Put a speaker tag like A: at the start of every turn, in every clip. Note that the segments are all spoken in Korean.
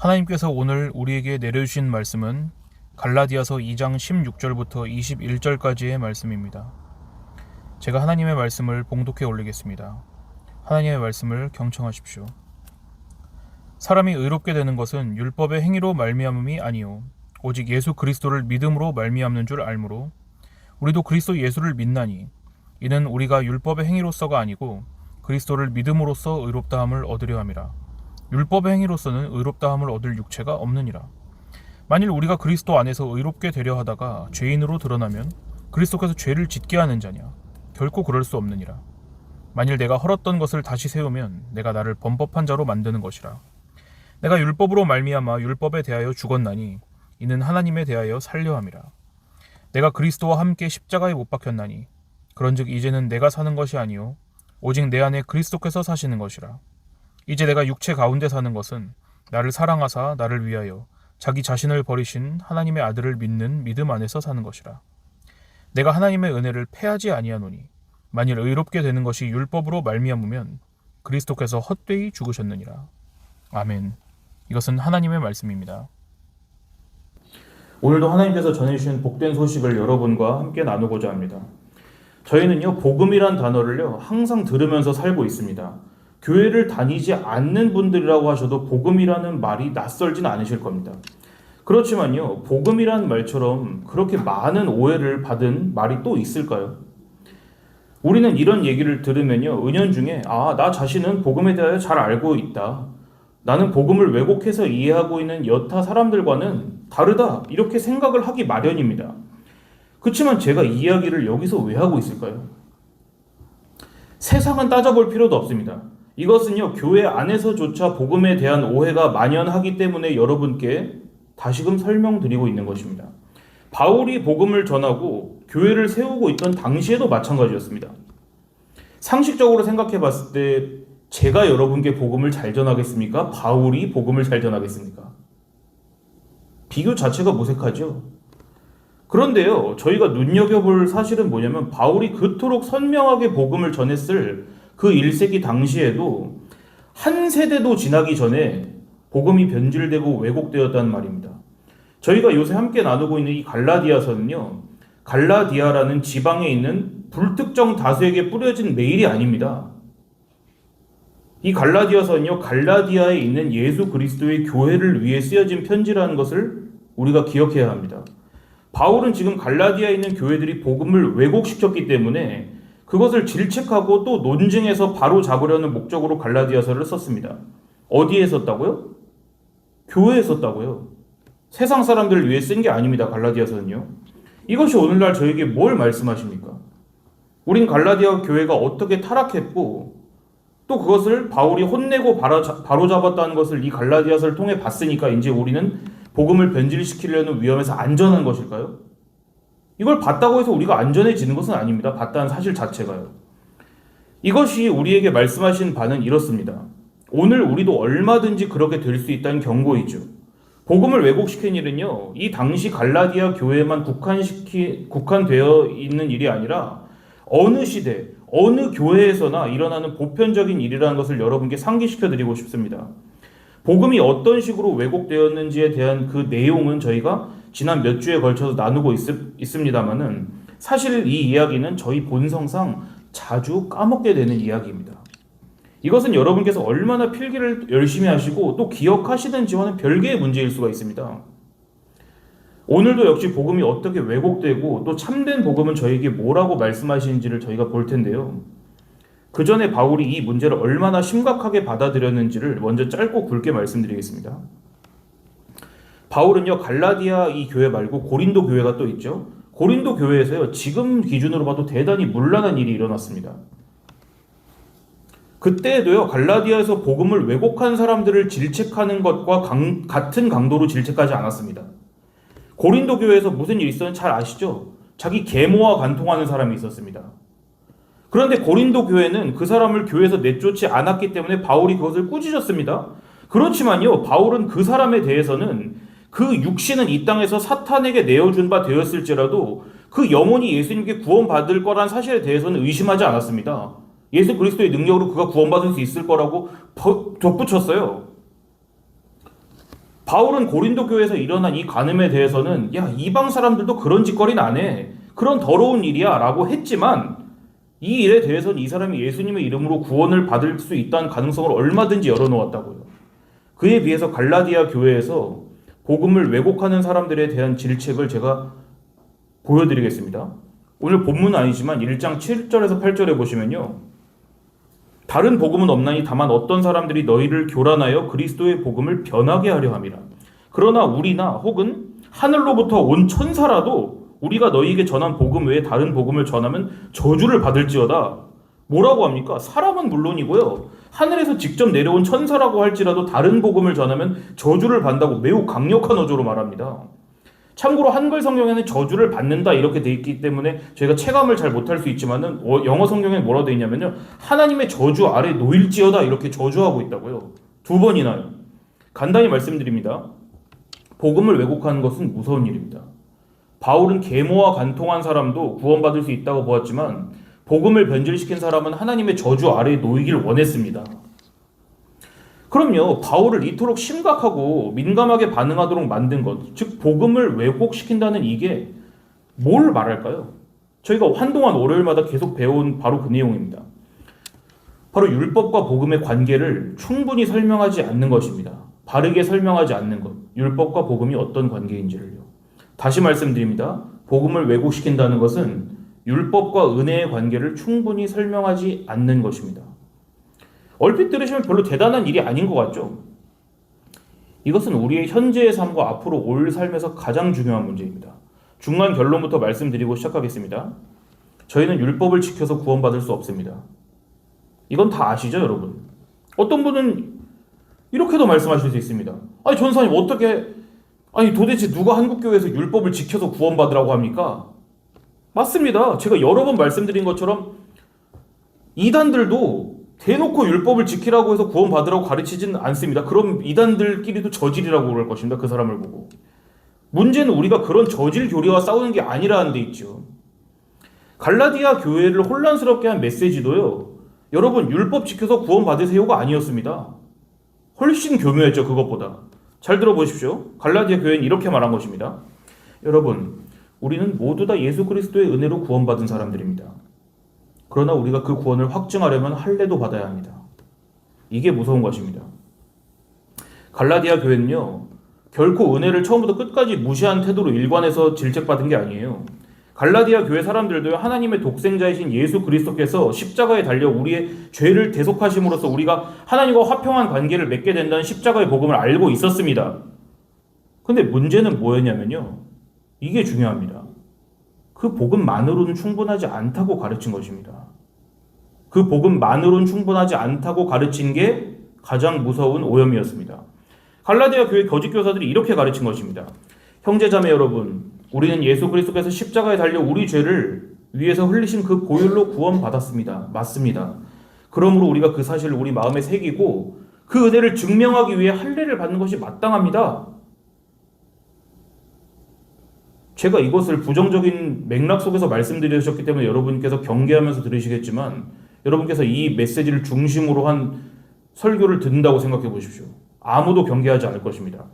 A: 하나님께서 오늘 우리에게 내려주신 말씀은 갈라디아서 2장 16절부터 21절까지의 말씀입니다. 제가 하나님의 말씀을 봉독해 올리겠습니다. 하나님의 말씀을 경청하십시오. 사람이 의롭게 되는 것은 율법의 행위로 말미암음이 아니요 오직 예수 그리스도를 믿음으로 말미암는 줄 알므로 우리도 그리스도 예수를 믿나니 이는 우리가 율법의 행위로서가 아니고 그리스도를 믿음으로써 의롭다함을 얻으려 함이라. 율법의 행위로서는 의롭다함을 얻을 육체가 없느니라. 만일 우리가 그리스도 안에서 의롭게 되려 하다가 죄인으로 드러나면 그리스도께서 죄를 짓게 하는 자냐? 결코 그럴 수 없느니라. 만일 내가 헐었던 것을 다시 세우면 내가 나를 범법한 자로 만드는 것이라. 내가 율법으로 말미암아 율법에 대하여 죽었나니 이는 하나님에 대하여 살려 함이라. 내가 그리스도와 함께 십자가에 못 박혔나니 그런즉 이제는 내가 사는 것이 아니요 오직 내 안에 그리스도께서 사시는 것이라. 이제 내가 육체 가운데 사는 것은 나를 사랑하사 나를 위하여 자기 자신을 버리신 하나님의 아들을 믿는 믿음 안에서 사는 것이라. 내가 하나님의 은혜를 패하지 아니하노니 만일 의롭게 되는 것이 율법으로 말미암으면 그리스도께서 헛되이 죽으셨느니라. 아멘. 이것은 하나님의 말씀입니다. 오늘도 하나님께서 전해주신 복된 소식을 여러분과 함께 나누고자 합니다. 저희는요, 복음이란 단어를요, 항상 들으면서 살고 있습니다. 교회를 다니지 않는 분들이라고 하셔도 복음이라는 말이 낯설진 않으실 겁니다. 그렇지만요, 복음이라는 말처럼 그렇게 많은 오해를 받은 말이 또 있을까요? 우리는 이런 얘기를 들으면요, 은연중에 나 자신은 복음에 대하여 잘 알고 있다. 나는 복음을 왜곡해서 이해하고 있는 여타 사람들과는 다르다. 이렇게 생각을 하기 마련입니다. 그렇지만 제가 이 이야기를 여기서 왜 하고 있을까요? 세상은 따져볼 필요도 없습니다. 이것은요, 교회 안에서조차 복음에 대한 오해가 만연하기 때문에 여러분께 다시금 설명드리고 있는 것입니다. 바울이 복음을 전하고 교회를 세우고 있던 당시에도 마찬가지였습니다. 상식적으로 생각해 봤을 때 제가 여러분께 복음을 잘 전하겠습니까? 바울이 복음을 잘 전하겠습니까? 비교 자체가 무색하죠. 그런데요, 저희가 눈여겨볼 사실은 뭐냐면 바울이 그토록 선명하게 복음을 전했을 그 1세기 당시에도 한 세대도 지나기 전에 복음이 변질되고 왜곡되었다는 말입니다. 저희가 요새 함께 나누고 있는 이 갈라디아서는요, 갈라디아라는 지방에 있는 불특정 다수에게 뿌려진 메일이 아닙니다. 이 갈라디아서는요, 갈라디아에 있는 예수 그리스도의 교회를 위해 쓰여진 편지라는 것을 우리가 기억해야 합니다. 바울은 지금 갈라디아에 있는 교회들이 복음을 왜곡시켰기 때문에 그것을 질책하고 또 논증해서 바로 잡으려는 목적으로 갈라디아서를 썼습니다. 어디에 썼다고요? 교회에 썼다고요. 세상 사람들을 위해 쓴 게 아닙니다. 갈라디아서는요. 이것이 오늘날 저에게 뭘 말씀하십니까? 우린 갈라디아 교회가 어떻게 타락했고 또 그것을 바울이 혼내고 바로잡았다는 것을 이 갈라디아서를 통해 봤으니까 이제 우리는 복음을 변질시키려는 위험에서 안전한 것일까요? 이걸 봤다고 해서 우리가 안전해지는 것은 아닙니다. 봤다는 사실 자체가요. 이것이 우리에게 말씀하신 바는 이렇습니다. 오늘 우리도 얼마든지 그렇게 될 수 있다는 경고이죠. 복음을 왜곡시킨 일은요, 이 당시 갈라디아 교회에만 국한되어 있는 일이 아니라 어느 시대, 어느 교회에서나 일어나는 보편적인 일이라는 것을 여러분께 상기시켜드리고 싶습니다. 복음이 어떤 식으로 왜곡되었는지에 대한 그 내용은 저희가 지난 몇 주에 걸쳐서 나누고 있습니다만은 사실 이 이야기는 저희 본성상 자주 까먹게 되는 이야기입니다. 이것은 여러분께서 얼마나 필기를 열심히 하시고 또 기억하시는지와는 별개의 문제일 수가 있습니다. 오늘도 역시 복음이 어떻게 왜곡되고 또 참된 복음은 저에게 뭐라고 말씀하시는지를 저희가 볼 텐데요. 그 전에 바울이 이 문제를 얼마나 심각하게 받아들였는지를 먼저 짧고 굵게 말씀드리겠습니다. 바울은요, 갈라디아 이 교회 말고 고린도 교회가 또 있죠. 고린도 교회에서요, 지금 기준으로 봐도 대단히 문란한 일이 일어났습니다. 그때에도요, 갈라디아에서 복음을 왜곡한 사람들을 질책하는 것과 같은 강도로 질책하지 않았습니다. 고린도 교회에서 무슨 일이 있었는지 잘 아시죠? 자기 계모와 관통하는 사람이 있었습니다. 그런데 고린도 교회는 그 사람을 교회에서 내쫓지 않았기 때문에 바울이 그것을 꾸짖었습니다. 그렇지만요, 바울은 그 사람에 대해서는 그 육신은 이 땅에서 사탄에게 내어준 바 되었을지라도 그 영혼이 예수님께 구원받을 거란 사실에 대해서는 의심하지 않았습니다. 예수 그리스도의 능력으로 그가 구원받을 수 있을 거라고 덧붙였어요. 바울은 고린도 교회에서 일어난 이 간음에 대해서는 야, 이방 사람들도 그런 짓거리는 안 해. 그런 더러운 일이야 라고 했지만 이 일에 대해서는 이 사람이 예수님의 이름으로 구원을 받을 수 있다는 가능성을 얼마든지 열어놓았다고요. 그에 비해서 갈라디아 교회에서 복음을 왜곡하는 사람들에 대한 질책을 제가 보여드리겠습니다. 오늘 본문은 아니지만 1장 7절에서 8절에 보시면요. 다른 복음은 없나니 다만 어떤 사람들이 너희를 교란하여 그리스도의 복음을 변하게 하려 함이라. 그러나 우리나 혹은 하늘로부터 온 천사라도 우리가 너희에게 전한 복음 외에 다른 복음을 전하면 저주를 받을지어다. 뭐라고 합니까? 사람은 물론이고요. 하늘에서 직접 내려온 천사라고 할지라도 다른 복음을 전하면 저주를 받는다고 매우 강력한 어조로 말합니다. 참고로 한글 성경에는 저주를 받는다 이렇게 돼 있기 때문에 저희가 체감을 잘 못할 수 있지만은 영어 성경에 뭐라고 돼 있냐면요. 하나님의 저주 아래 놓일지어다 이렇게 저주하고 있다고요. 2번이나요. 간단히 말씀드립니다. 복음을 왜곡하는 것은 무서운 일입니다. 바울은 계모와 간통한 사람도 구원받을 수 있다고 보았지만 복음을 변질시킨 사람은 하나님의 저주 아래에 놓이길 원했습니다. 그럼요. 바울을 이토록 심각하고 민감하게 반응하도록 만든 것, 즉 복음을 왜곡시킨다는 이게 뭘 말할까요? 저희가 한동안 월요일마다 계속 배운 바로 그 내용입니다. 바로 율법과 복음의 관계를 충분히 설명하지 않는 것입니다. 바르게 설명하지 않는 것, 율법과 복음이 어떤 관계인지를요. 다시 말씀드립니다. 복음을 왜곡시킨다는 것은 율법과 은혜의 관계를 충분히 설명하지 않는 것입니다. 얼핏 들으시면 별로 대단한 일이 아닌 것 같죠? 이것은 우리의 현재의 삶과 앞으로 올 삶에서 가장 중요한 문제입니다. 중간 결론부터 말씀드리고 시작하겠습니다. 저희는 율법을 지켜서 구원받을 수 없습니다. 이건 다 아시죠, 여러분? 어떤 분은 이렇게도 말씀하실 수 있습니다. 아니, 전사님 도대체 누가 한국교회에서 율법을 지켜서 구원받으라고 합니까? 맞습니다. 제가 여러 번 말씀드린 것처럼 이단들도 대놓고 율법을 지키라고 해서 구원받으라고 가르치지는 않습니다. 그럼 이단들끼리도 저질이라고 그럴 것입니다. 그 사람을 보고. 문제는 우리가 그런 저질 교리와 싸우는 게 아니라는 데 있죠. 갈라디아 교회를 혼란스럽게 한 메시지도요. 여러분 율법 지켜서 구원받으세요가 아니었습니다. 훨씬 교묘했죠. 그것보다. 잘 들어보십시오. 갈라디아 교회는 이렇게 말한 것입니다. 여러분, 우리는 모두 다 예수 그리스도의 은혜로 구원받은 사람들입니다. 그러나 우리가 그 구원을 확증하려면 할례도 받아야 합니다. 이게 무서운 것입니다. 갈라디아 교회는요. 결코 은혜를 처음부터 끝까지 무시한 태도로 일관해서 질책받은 게 아니에요. 갈라디아 교회 사람들도 하나님의 독생자이신 예수 그리스도께서 십자가에 달려 우리의 죄를 대속하심으로써 우리가 하나님과 화평한 관계를 맺게 된다는 십자가의 복음을 알고 있었습니다. 근데 문제는 뭐였냐면요. 이게 중요합니다. 그 복음만으로는 충분하지 않다고 가르친 것입니다. 그 복음만으로는 충분하지 않다고 가르친 게 가장 무서운 오염이었습니다. 갈라디아 교회 거짓 교사들이 이렇게 가르친 것입니다. 형제자매 여러분, 우리는 예수 그리스도께서 십자가에 달려 우리 죄를 위해서 흘리신 그 보혈로 구원받았습니다. 맞습니다. 그러므로 우리가 그 사실을 우리 마음에 새기고 그 은혜를 증명하기 위해 할례를 받는 것이 마땅합니다. 제가 이것을 부정적인 맥락 속에서 말씀드리셨기 때문에 여러분께서 경계하면서 들으시겠지만 여러분께서 이 메시지를 중심으로 한 설교를 듣는다고 생각해 보십시오. 아무도 경계하지 않을 것입니다.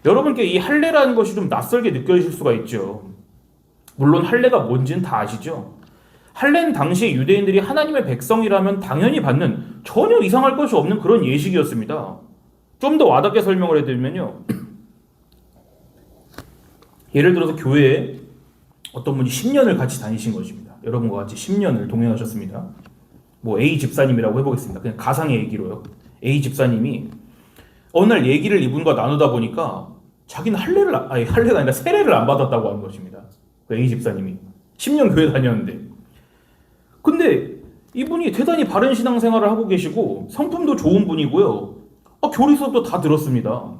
A: 여러분께 이 할례라는 것이 좀 낯설게 느껴지실 수가 있죠. 물론 할례가 뭔지는 다 아시죠. 할례는 당시 유대인들이 하나님의 백성이라면 당연히 받는 전혀 이상할 것이 없는 그런 예식이었습니다. 좀 더 와닿게 설명을 해드리면요. 예를 들어서 교회에 어떤 분이 10년을 같이 다니신 것입니다. 여러분과 같이 10년을 동행하셨습니다. 뭐 A 집사님이라고 해보겠습니다. 그냥 가상의 얘기로요. A 집사님이 어느 날 얘기를 이분과 나누다 보니까 자기는 할례가 아니라 세례를 안 받았다고 하는 것입니다. 그 A 집사님이 10년 교회 다녔는데, 근데 이분이 대단히 바른 신앙생활을 하고 계시고 성품도 좋은 분이고요. 교리 수업도 다 들었습니다.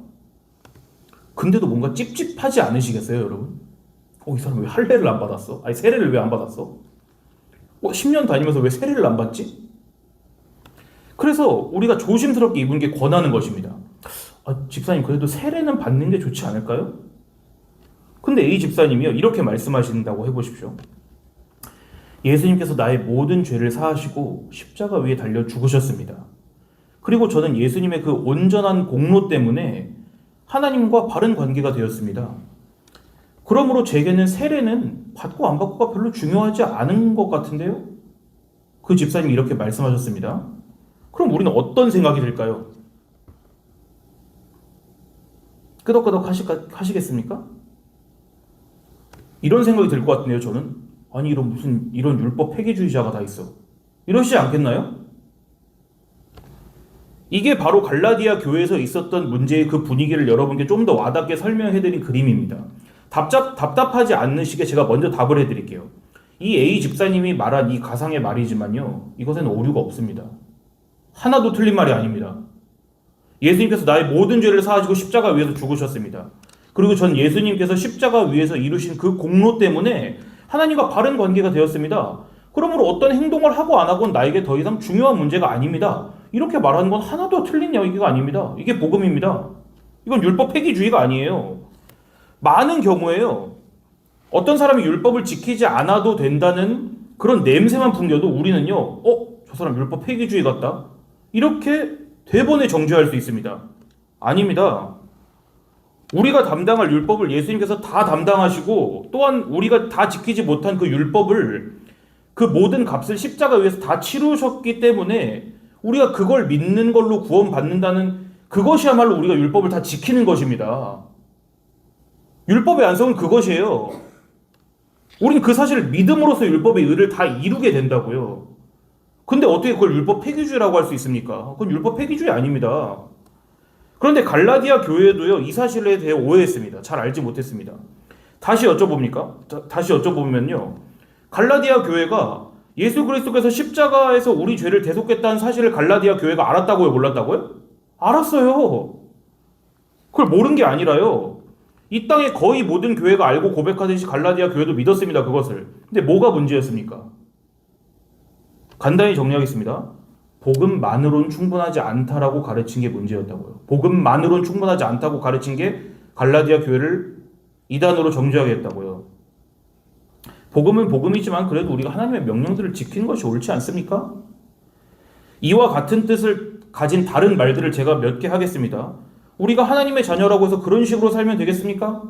A: 근데도 뭔가 찝찝하지 않으시겠어요, 여러분? 이 사람 왜 할례를 안 받았어? 아니 세례를 왜 안 받았어? 10년 다니면서 왜 세례를 안 받지? 그래서 우리가 조심스럽게 이분께 권하는 것입니다. 집사님 그래도 세례는 받는 게 좋지 않을까요? 근데 A 집사님이요 이렇게 말씀하신다고 해보십시오. 예수님께서 나의 모든 죄를 사하시고 십자가 위에 달려 죽으셨습니다. 그리고 저는 예수님의 그 온전한 공로 때문에 하나님과 바른 관계가 되었습니다. 그러므로 제게는 세례는 받고 안 받고가 별로 중요하지 않은 것 같은데요? 그 집사님이 이렇게 말씀하셨습니다. 그럼 우리는 어떤 생각이 들까요? 끄덕끄덕 하시겠습니까? 이런 생각이 들 것 같은데요, 저는. 아니, 이런 율법 폐기주의자가 다 있어. 이러시지 않겠나요? 이게 바로 갈라디아 교회에서 있었던 문제의 그 분위기를 여러분께 좀 더 와닿게 설명해드린 그림입니다. 답답하지 않으시게 제가 먼저 답을 해드릴게요. 이 A 집사님이 말한 이 가상의 말이지만요, 이것에는 오류가 없습니다. 하나도 틀린 말이 아닙니다. 예수님께서 나의 모든 죄를 사하시고 십자가 위에서 죽으셨습니다. 그리고 전 예수님께서 십자가 위에서 이루신 그 공로 때문에 하나님과 바른 관계가 되었습니다. 그러므로 어떤 행동을 하고 안 하고는 나에게 더 이상 중요한 문제가 아닙니다. 이렇게 말하는 건 하나도 틀린 이야기가 아닙니다. 이게 복음입니다. 이건 율법 폐기주의가 아니에요. 많은 경우에요, 어떤 사람이 율법을 지키지 않아도 된다는 그런 냄새만 풍겨도 우리는요, 저 사람 율법 폐기주의 같다, 이렇게 대번에 정죄할 수 있습니다. 아닙니다. 우리가 담당할 율법을 예수님께서 다 담당하시고, 또한 우리가 다 지키지 못한 그 율법을, 그 모든 값을 십자가 위에서 다 치르셨기 때문에 우리가 그걸 믿는 걸로 구원받는다는, 그것이야말로 우리가 율법을 다 지키는 것입니다. 율법의 완성은 그것이에요. 우리는 그 사실을 믿음으로써 율법의 의를 다 이루게 된다고요. 근데 어떻게 그걸 율법 폐기주의라고 할 수 있습니까? 그건 율법 폐기주의 아닙니다. 그런데 갈라디아 교회도요, 이 사실에 대해 오해했습니다. 잘 알지 못했습니다. 다시 여쭤보면요, 갈라디아 교회가 예수 그리스도께서 십자가에서 우리 죄를 대속했다는 사실을 갈라디아 교회가 알았다고요, 몰랐다고요? 알았어요. 그걸 모른 게 아니라요, 이 땅의 거의 모든 교회가 알고 고백하듯이 갈라디아 교회도 믿었습니다, 그것을. 근데 뭐가 문제였습니까? 간단히 정리하겠습니다. 복음만으로는 충분하지 않다라고 가르친 게 문제였다고요. 복음만으로는 충분하지 않다고 가르친 게 갈라디아 교회를 이단으로 정죄하게 했다고요. 복음은 복음이지만 그래도 우리가 하나님의 명령들을 지키는 것이 옳지 않습니까? 이와 같은 뜻을 가진 다른 말들을 제가 몇 개 하겠습니다. 우리가 하나님의 자녀라고 해서 그런 식으로 살면 되겠습니까?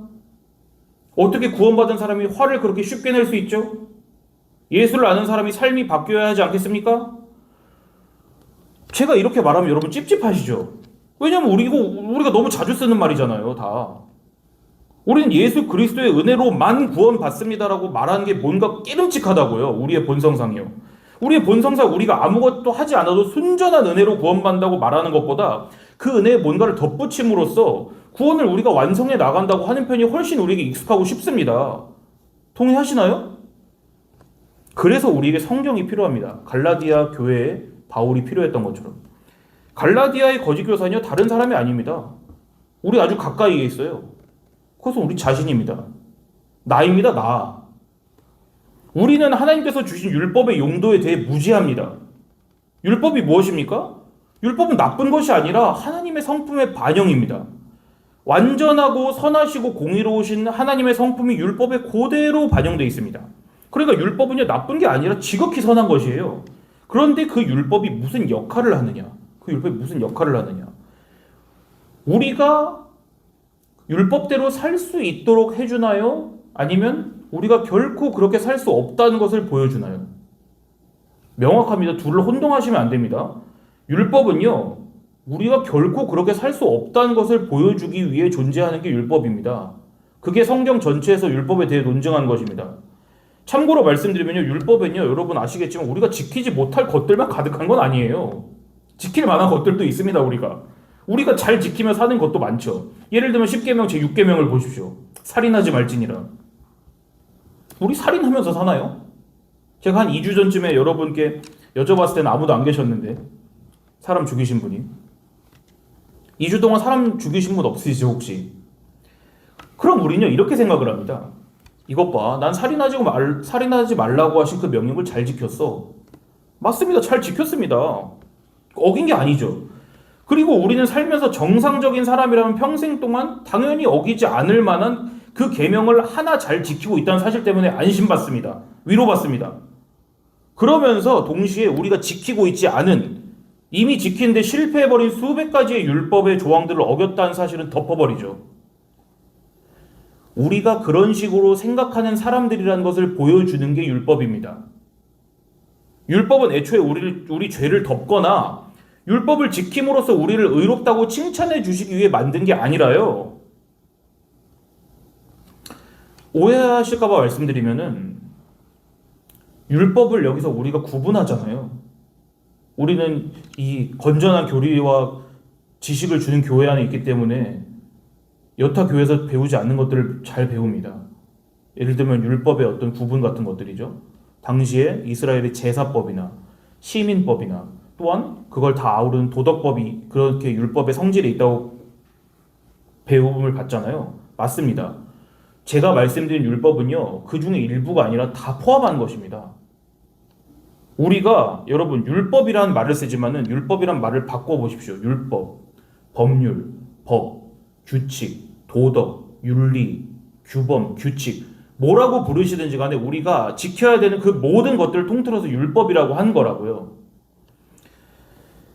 A: 어떻게 구원받은 사람이 화를 그렇게 쉽게 낼 수 있죠? 예수를 아는 사람이 삶이 바뀌어야 하지 않겠습니까? 제가 이렇게 말하면 여러분 찝찝하시죠? 왜냐면 우리가 너무 자주 쓰는 말이잖아요, 다. 우리는 예수 그리스도의 은혜로만 구원받습니다라고 말하는 게 뭔가 깨름칙하다고요, 우리의 본성상이요. 우리의 본성상 우리가 아무것도 하지 않아도 순전한 은혜로 구원받는다고 말하는 것보다 그 은혜에 뭔가를 덧붙임으로써 구원을 우리가 완성해 나간다고 하는 편이 훨씬 우리에게 익숙하고 쉽습니다. 동의하시나요? 그래서 우리에게 성경이 필요합니다. 갈라디아 교회에 바울이 필요했던 것처럼. 갈라디아의 거짓 교사는요, 다른 사람이 아닙니다. 우리 아주 가까이에 있어요. 그것은 우리 자신입니다. 나입니다, 나. 우리는 하나님께서 주신 율법의 용도에 대해 무지합니다. 율법이 무엇입니까? 율법은 나쁜 것이 아니라 하나님의 성품의 반영입니다. 완전하고 선하시고 공의로우신 하나님의 성품이 율법에 그대로 반영되어 있습니다. 그러니까 율법은요, 나쁜 게 아니라 지극히 선한 것이에요. 그런데 그 율법이 무슨 역할을 하느냐? 우리가 율법대로 살 수 있도록 해주나요? 아니면 우리가 결코 그렇게 살 수 없다는 것을 보여주나요? 명확합니다. 둘을 혼동하시면 안 됩니다. 율법은요, 우리가 결코 그렇게 살 수 없다는 것을 보여주기 위해 존재하는 게 율법입니다. 그게 성경 전체에서 율법에 대해 논증하는 것입니다. 참고로 말씀드리면요, 율법은요, 여러분 아시겠지만 우리가 지키지 못할 것들만 가득한 건 아니에요. 지킬 만한 것들도 있습니다. 우리가 잘 지키며 사는 것도 많죠. 예를 들면 10계명 제6계명을 보십시오. 살인하지 말지니라. 우리 살인하면서 사나요? 제가 한 2주 전쯤에 여러분께 여쭤봤을 때는 아무도 안 계셨는데, 사람 죽이신 분이. 2주 동안 사람 죽이신 분 없으시죠, 혹시? 그럼 우리는요, 이렇게 생각을 합니다. 이것 봐, 난 살인하지 말라고 하신 그 명령을 잘 지켰어. 맞습니다. 잘 지켰습니다. 어긴 게 아니죠. 그리고 우리는 살면서 정상적인 사람이라면 평생 동안 당연히 어기지 않을 만한 그 계명을 하나 잘 지키고 있다는 사실 때문에 안심받습니다. 위로받습니다. 그러면서 동시에 우리가 지키고 있지 않은 이미 지키는데 실패해버린 수백 가지의 율법의 조항들을 어겼다는 사실은 덮어버리죠. 우리가 그런 식으로 생각하는 사람들이라는 것을 보여주는 게 율법입니다. 율법은 애초에 우리 죄를 덮거나 율법을 지킴으로써 우리를 의롭다고 칭찬해 주시기 위해 만든 게 아니라요. 오해하실까봐 말씀드리면은 율법을 여기서 우리가 구분하잖아요. 우리는 이 건전한 교리와 지식을 주는 교회 안에 있기 때문에 여타 교회에서 배우지 않는 것들을 잘 배웁니다. 예를 들면 율법의 어떤 구분 같은 것들이죠. 당시에 이스라엘의 제사법이나 시민법이나 또한 그걸 다 아우르는 도덕법이 그렇게 율법의 성질에 있다고 배움을 받잖아요. 맞습니다. 제가 말씀드린 율법은요, 그 중에 일부가 아니라 다 포함한 것입니다. 우리가 여러분 율법이라는 말을 쓰지만은 율법이란 말을 바꿔보십시오. 율법, 법률, 법, 규칙, 도덕, 윤리, 규범, 규칙 뭐라고 부르시든지 간에 우리가 지켜야 되는 그 모든 것들을 통틀어서 율법이라고 한 거라고요.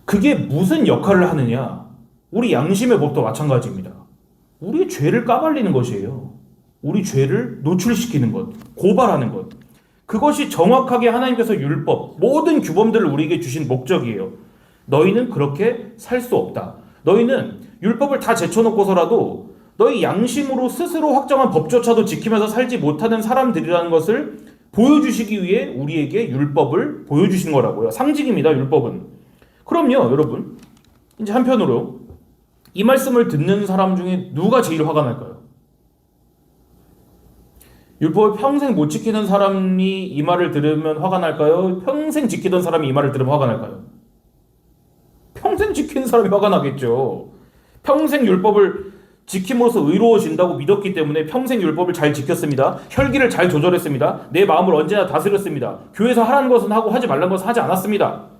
A: 그게 무슨 역할을 하느냐? 우리 양심의 법도 마찬가지입니다. 우리의 죄를 까발리는 것이에요. 우리 죄를 노출시키는 것, 고발하는 것. 그것이 정확하게 하나님께서 율법, 모든 규범들을 우리에게 주신 목적이에요. 너희는 그렇게 살 수 없다. 너희는 율법을 다 제쳐놓고서라도 너희 양심으로 스스로 확정한 법조차도 지키면서 살지 못하는 사람들이라는 것을 보여주시기 위해 우리에게 율법을 보여주신 거라고요. 상징입니다, 율법은. 그럼요, 여러분. 이제 한편으로 이 말씀을 듣는 사람 중에 누가 제일 화가 날까요? 율법을 평생 못 지키는 사람이 이 말을 들으면 화가 날까요? 평생 지키던 사람이 이 말을 들으면 화가 날까요? 평생 지키는 사람이 화가 나겠죠. 평생 율법을 지킴으로써 의로워진다고 믿었기 때문에 평생 율법을 잘 지켰습니다. 혈기를 잘 조절했습니다. 내 마음을 언제나 다스렸습니다. 교회에서 하라는 것은 하고 하지 말라는 것은 하지 않았습니다.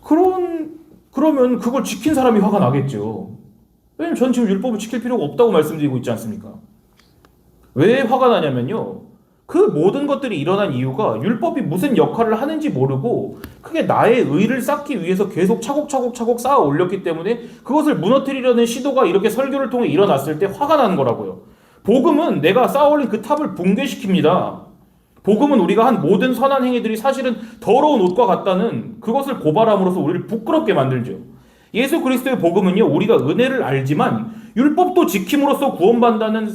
A: 그러면 그걸 지킨 사람이 화가 나겠죠. 왜냐면 전 지금 율법을 지킬 필요가 없다고 말씀드리고 있지 않습니까? 왜 화가 나냐면요. 그 모든 것들이 일어난 이유가 율법이 무슨 역할을 하는지 모르고 그게 나의 의를 쌓기 위해서 계속 차곡차곡 쌓아 올렸기 때문에 그것을 무너뜨리려는 시도가 이렇게 설교를 통해 일어났을 때 화가 나는 거라고요. 복음은 내가 쌓아 올린 그 탑을 붕괴시킵니다. 복음은 우리가 한 모든 선한 행위들이 사실은 더러운 옷과 같다는 그것을 고발함으로써 우리를 부끄럽게 만들죠. 예수 그리스도의 복음은요, 우리가 은혜를 알지만 율법도 지킴으로써 구원받는다는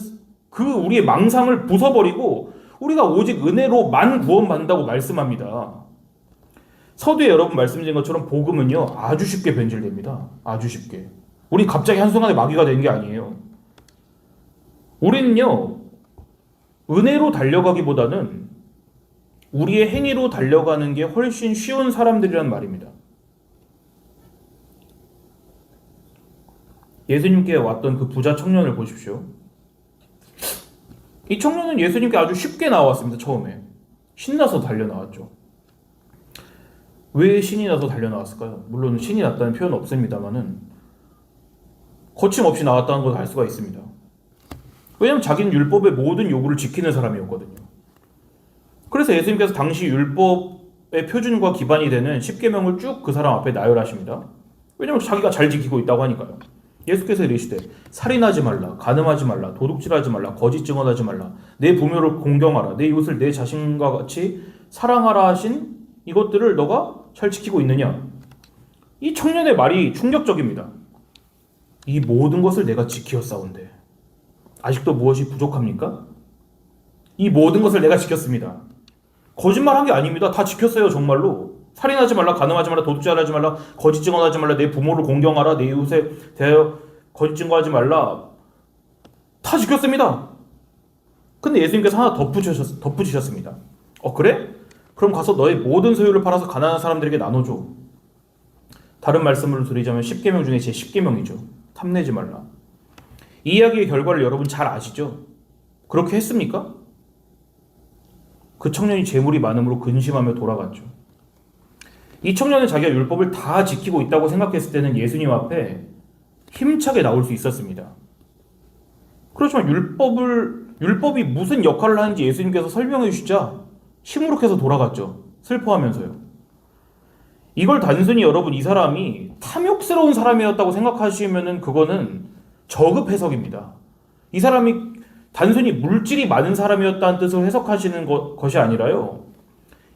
A: 그 우리의 망상을 부숴버리고 우리가 오직 은혜로만 구원받는다고 말씀합니다. 서두에 여러분 말씀드린 것처럼 복음은요, 아주 쉽게 변질됩니다. 아주 쉽게. 우리 갑자기 한순간에 마귀가 된 게 아니에요. 우리는요, 은혜로 달려가기보다는 우리의 행위로 달려가는 게 훨씬 쉬운 사람들이란 말입니다. 예수님께 왔던 그 부자 청년을 보십시오. 이 청년은 예수님께 아주 쉽게 나왔습니다. 처음에 신나서 달려나왔죠. 왜 신이 나서 달려나왔을까요? 물론 신이 났다는 표현은 없습니다만은 거침없이 나왔다는 것을 알 수가 있습니다. 왜냐하면 자기는 율법의 모든 요구를 지키는 사람이었거든요. 그래서 예수님께서 당시 율법의 표준과 기반이 되는 10계명을 쭉 그 사람 앞에 나열하십니다. 왜냐하면 자기가 잘 지키고 있다고 하니까요. 예수께서 이르시되 살인하지 말라, 간음하지 말라, 도둑질하지 말라, 거짓 증언하지 말라, 내 부모를 공경하라, 내 이웃을 내 자신과 같이 사랑하라 하신 이것들을 너가 잘 지키고 있느냐? 이 청년의 말이 충격적입니다. 이 모든 것을 내가 지키었사온데 아직도 무엇이 부족합니까? 이 모든 것을 내가 지켰습니다. 거짓말한 게 아닙니다. 다 지켰어요, 정말로. 살인하지 말라, 간음하지 말라, 도둑질하지 말라, 거짓 증언하지 말라, 내 부모를 공경하라, 내 이웃에 대하여 거짓 증거하지 말라. 다 지켰습니다. 근데 예수님께서 하나 덧붙이셨습니다. 그래? 그럼 가서 너의 모든 소유를 팔아서 가난한 사람들에게 나눠줘. 다른 말씀으로 드리자면 10계명 중에 제 10계명이죠. 탐내지 말라. 이 이야기의 결과를 여러분 잘 아시죠? 그렇게 했습니까? 그 청년이 재물이 많음으로 근심하며 돌아갔죠. 이 청년은 자기가 율법을 다 지키고 있다고 생각했을 때는 예수님 앞에 힘차게 나올 수 있었습니다. 그렇지만 율법이 무슨 역할을 하는지 예수님께서 설명해 주시자 시무룩해서 돌아갔죠. 슬퍼하면서요. 이걸 단순히 여러분 이 사람이 탐욕스러운 사람이었다고 생각하시면은 그거는 저급 해석입니다. 이 사람이 단순히 물질이 많은 사람이었다는 뜻으로 해석하시는 것이 아니라요.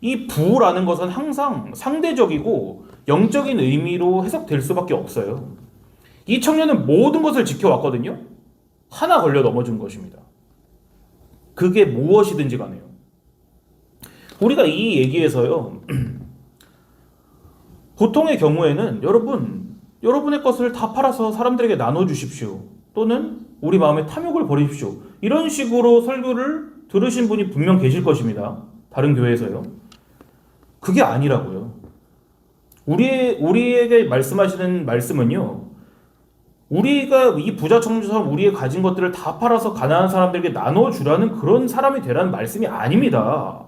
A: 이 부라는 것은 항상 상대적이고 영적인 의미로 해석될 수밖에 없어요. 이 청년은 모든 것을 지켜왔거든요. 하나 걸려 넘어진 것입니다. 그게 무엇이든지 간에요. 우리가 이 얘기에서요. 보통의 경우에는 여러분의 것을 다 팔아서 사람들에게 나눠주십시오. 또는 우리 마음에 탐욕을 버리십시오. 이런 식으로 설교를 들으신 분이 분명 계실 것입니다. 다른 교회에서요. 그게 아니라고요. 우리에게 말씀하시는 말씀은요. 우리가 이 부자 청년처럼 우리의 가진 것들을 다 팔아서 가난한 사람들에게 나눠주라는 그런 사람이 되라는 말씀이 아닙니다.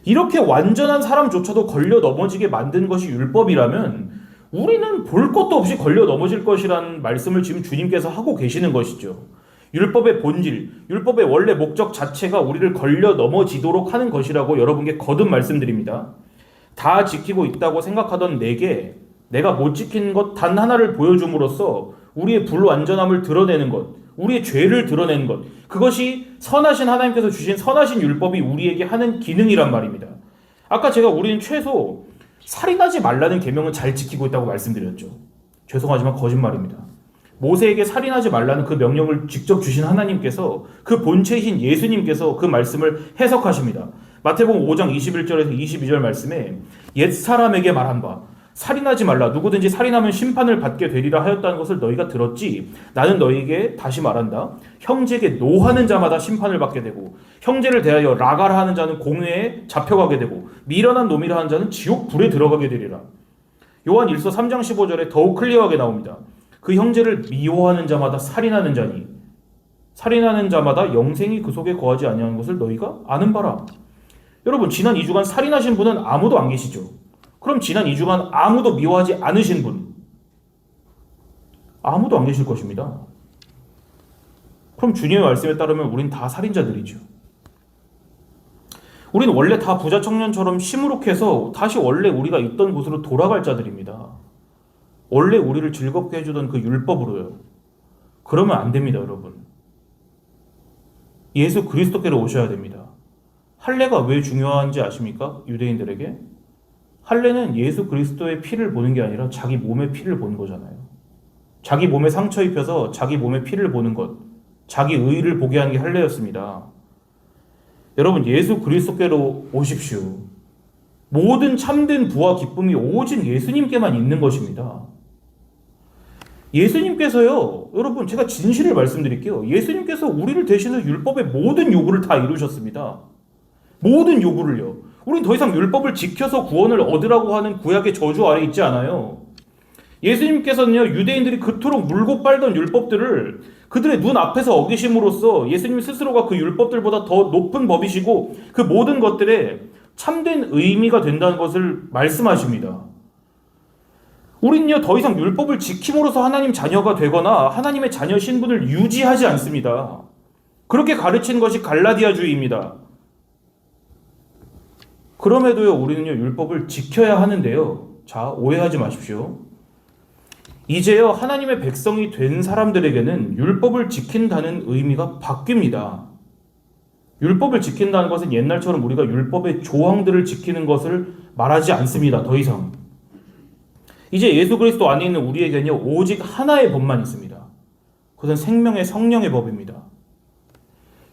A: 이렇게 완전한 사람조차도 걸려 넘어지게 만든 것이 율법이라면 우리는 볼 것도 없이 걸려 넘어질 것이라는 말씀을 지금 주님께서 하고 계시는 것이죠. 율법의 본질, 율법의 원래 목적 자체가 우리를 걸려 넘어지도록 하는 것이라고 여러분께 거듭 말씀드립니다. 다 지키고 있다고 생각하던 내가 못 지킨 것 단 하나를 보여줌으로써 우리의 불완전함을 드러내는 것, 우리의 죄를 드러내는 것, 그것이 선하신 하나님께서 주신 선하신 율법이 우리에게 하는 기능이란 말입니다. 아까 우리는 최소 살인하지 말라는 계명은 잘 지키고 있다고 말씀드렸죠. 죄송하지만 거짓말입니다. 모세에게 살인하지 말라는 그 명령을 직접 주신 하나님께서 그 본체이신 예수님께서 그 말씀을 해석하십니다. 마태복음 5장 21절에서 22절 말씀에 옛사람에게 말한 바 살인하지 말라. 누구든지 살인하면 심판을 받게 되리라 하였다는 것을 너희가 들었지. 나는 너희에게 다시 말한다. 형제에게 노하는 자마다 심판을 받게 되고 형제를 대하여 라가라 하는 자는 공회에 잡혀가게 되고 미련한 놈이라 하는 자는 지옥 불에 들어가게 되리라. 요한 1서 3장 15절에 더욱 클리어하게 나옵니다. 그 형제를 미워하는 자마다 살인하는 자니 살인하는 자마다 영생이 그 속에 거하지 아니하는 것을 너희가 아는 바라. 여러분, 지난 2주간 살인하신 분은 아무도 안 계시죠. 그럼 지난 2주간 아무도 미워하지 않으신 분, 아무도 안 계실 것입니다. 그럼 주님의 말씀에 따르면 우린 다 살인자들이죠. 우린 원래 다 부자 청년처럼 시무룩해서 다시 원래 우리가 있던 곳으로 돌아갈 자들입니다. 원래 우리를 즐겁게 해주던 그 율법으로요. 그러면 안 됩니다, 여러분. 예수 그리스도께로 오셔야 됩니다. 할례가 왜 중요한지 아십니까? 유대인들에게? 할례는 예수 그리스도의 피를 보는 게 아니라 자기 몸의 피를 보는 거잖아요. 자기 몸에 상처 입혀서 자기 몸의 피를 보는 것, 자기 의를 보게 하는 게 할례였습니다. 여러분, 예수 그리스도께로 오십시오. 모든 참된 부와 기쁨이 오직 예수님께만 있는 것입니다. 예수님께서요, 여러분, 제가 진실을 말씀드릴게요. 예수님께서 우리를 대신해서 율법의 모든 요구를 다 이루셨습니다. 모든 요구를요. 우린 더 이상 율법을 지켜서 구원을 얻으라고 하는 구약의 저주 아래 있지 않아요. 예수님께서는요, 유대인들이 그토록 물고 빨던 율법들을 그들의 눈 앞에서 어기심으로써 예수님 스스로가 그 율법들보다 더 높은 법이시고 그 모든 것들에 참된 의미가 된다는 것을 말씀하십니다. 우리는요, 더 이상 율법을 지킴으로써 하나님 자녀가 되거나 하나님의 자녀 신분을 유지하지 않습니다. 그렇게 가르치는 것이 갈라디아주의입니다. 그럼에도요, 우리는요, 율법을 지켜야 하는데요. 자, 오해하지 마십시오. 이제요, 하나님의 백성이 된 사람들에게는 율법을 지킨다는 의미가 바뀝니다. 율법을 지킨다는 것은 옛날처럼 우리가 율법의 조항들을 지키는 것을 말하지 않습니다. 더 이상. 이제 예수 그리스도 안에 있는 우리에게는요, 오직 하나의 법만 있습니다. 그것은 생명의 성령의 법입니다.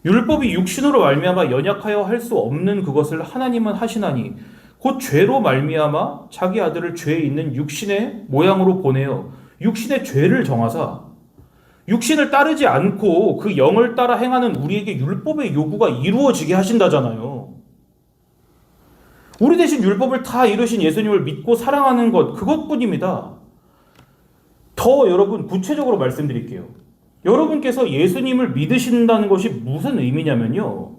A: 율법이 육신으로 말미암아 연약하여 할 수 없는 그것을 하나님은 하시나니 곧 죄로 말미암아 자기 아들을 죄에 있는 육신의 모양으로 보내어 육신의 죄를 정하사 육신을 따르지 않고 그 영을 따라 행하는 우리에게 율법의 요구가 이루어지게 하신다잖아요. 우리 대신 율법을 다 이루신 예수님을 믿고 사랑하는 것, 그것뿐입니다. 더 여러분 구체적으로 말씀드릴게요. 여러분께서 예수님을 믿으신다는 것이 무슨 의미냐면요.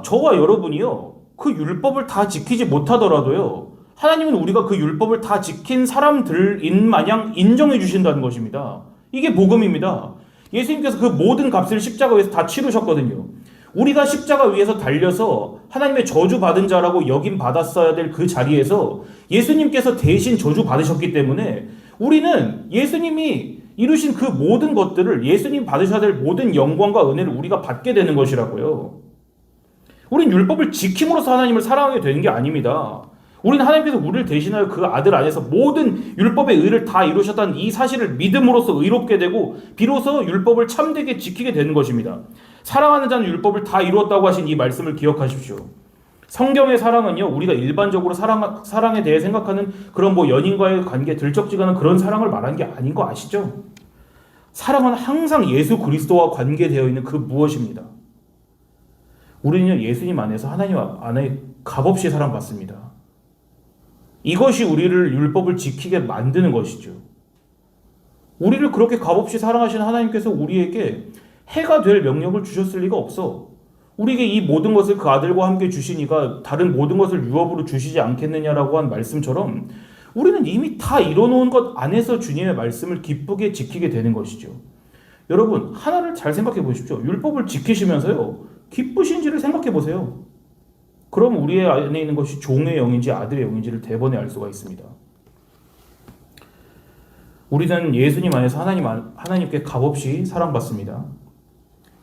A: 저와 여러분이요, 그 율법을 다 지키지 못하더라도요, 하나님은 우리가 그 율법을 다 지킨 사람들인 마냥 인정해 주신다는 것입니다. 이게 복음입니다. 예수님께서 그 모든 값을 십자가에서 다 치르셨거든요. 우리가 십자가 위에서 달려서 하나님의 저주 받은 자라고 여김 받았어야 될 그 자리에서 예수님께서 대신 저주 받으셨기 때문에 우리는 예수님이 이루신 그 모든 것들을, 예수님 받으셔야 될 모든 영광과 은혜를 우리가 받게 되는 것이라고요. 우린 율법을 지킴으로써 하나님을 사랑하게 되는 게 아닙니다. 우리는 하나님께서 우리를 대신하여 그 아들 안에서 모든 율법의 의를 다 이루셨다는 이 사실을 믿음으로써 의롭게 되고 비로소 율법을 참되게 지키게 되는 것입니다. 사랑하는 자는 율법을 다 이루었다고 하신 이 말씀을 기억하십시오. 성경의 사랑은요, 우리가 일반적으로 사랑에 대해 생각하는 그런 연인과의 관계, 들쩍지근한 그런 사랑을 말하는 게 아닌 거 아시죠? 사랑은 항상 예수 그리스도와 관계되어 있는 그 무엇입니다. 우리는요, 예수님 안에서 하나님 안에 값없이 사랑받습니다. 이것이 우리를 율법을 지키게 만드는 것이죠. 우리를 그렇게 값없이 사랑하시는 하나님께서 우리에게 해가 될 명령을 주셨을 리가 없어. 우리에게 이 모든 것을 그 아들과 함께 주시니까 다른 모든 것을 유업으로 주시지 않겠느냐라고 한 말씀처럼 우리는 이미 다 이뤄놓은 것 안에서 주님의 말씀을 기쁘게 지키게 되는 것이죠. 여러분, 하나를 잘 생각해 보십시오. 율법을 지키시면서요, 기쁘신지를 생각해 보세요. 그럼 우리 안에 있는 것이 종의 영인지 아들의 영인지를 대번에 알 수가 있습니다. 우리는 예수님 안에서 하나님께 값없이 사랑받습니다.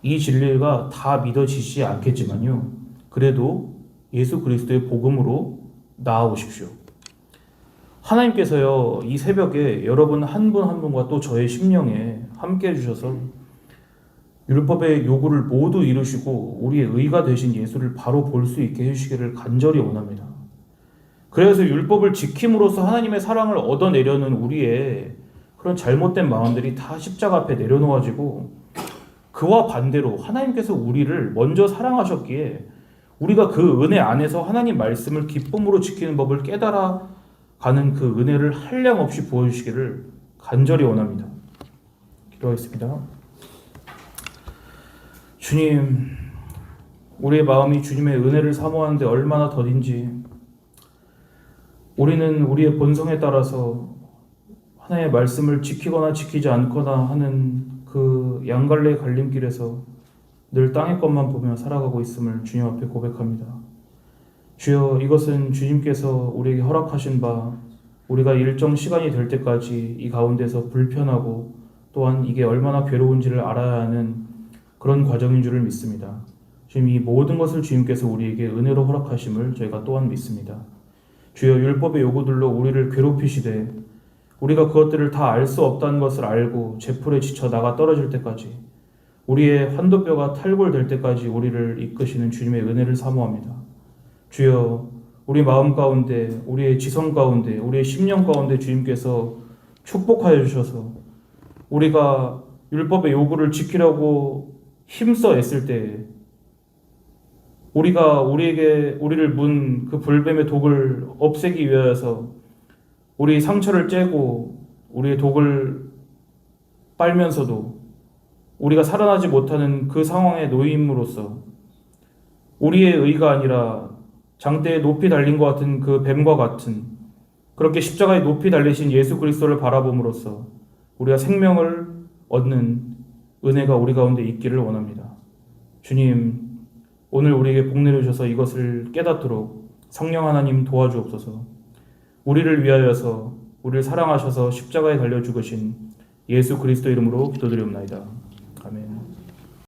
A: 이 진리가 다 믿어지시지 않겠지만요, 그래도 예수 그리스도의 복음으로 나아오십시오. 하나님께서요, 이 새벽에 여러분 한 분 한 분과 또 저의 심령에 함께 해주셔서 율법의 요구를 모두 이루시고 우리의 의가 되신 예수를 바로 볼 수 있게 해주시기를 간절히 원합니다. 그래서 율법을 지킴으로써 하나님의 사랑을 얻어내려는 우리의 그런 잘못된 마음들이 다 십자가 앞에 내려놓아지고, 그와 반대로 하나님께서 우리를 먼저 사랑하셨기에 우리가 그 은혜 안에서 하나님 말씀을 기쁨으로 지키는 법을 깨달아 가는 그 은혜를 한량없이 부어주시기를 간절히 원합니다. 기도하겠습니다. 주님, 우리의 마음이 주님의 은혜를 사모하는데 얼마나 더딘지, 우리는 우리의 본성에 따라서 하나님의 말씀을 지키거나 지키지 않거나 하는 그 양갈래의 갈림길에서 늘 땅의 것만 보며 살아가고 있음을 주님 앞에 고백합니다. 주여, 이것은 주님께서 우리에게 허락하신 바, 우리가 일정 시간이 될 때까지 이 가운데서 불편하고 또한 이게 얼마나 괴로운지를 알아야 하는 그런 과정인 줄을 믿습니다. 주님, 이 모든 것을 주님께서 우리에게 은혜로 허락하심을 저희가 또한 믿습니다. 주여, 율법의 요구들로 우리를 괴롭히시되 우리가 그것들을 다 알 수 없다는 것을 알고 제풀에 지쳐 나가 떨어질 때까지, 우리의 환도뼈가 탈골될 때까지 우리를 이끄시는 주님의 은혜를 사모합니다. 주여, 우리 마음 가운데, 우리의 지성 가운데, 우리의 심령 가운데 주님께서 축복하여 주셔서 우리가 율법의 요구를 지키려고 힘써 애쓸 때에 우리를 문 그 불뱀의 독을 없애기 위하여서 우리 상처를 째고 우리의 독을 빨면서도 우리가 살아나지 못하는 그 상황에 놓임으로써 우리의 의가 아니라 장대에 높이 달린 것 같은 그 뱀과 같은, 그렇게 십자가에 높이 달리신 예수 그리스도를 바라봄으로써 우리가 생명을 얻는 은혜가 우리 가운데 있기를 원합니다. 주님, 오늘 우리에게 복 내려주셔서 이것을 깨닫도록 성령 하나님 도와주옵소서. 우리를 위하여서, 우리를 사랑하셔서 십자가에 달려 죽으신 예수 그리스도 이름으로 기도드리옵나이다.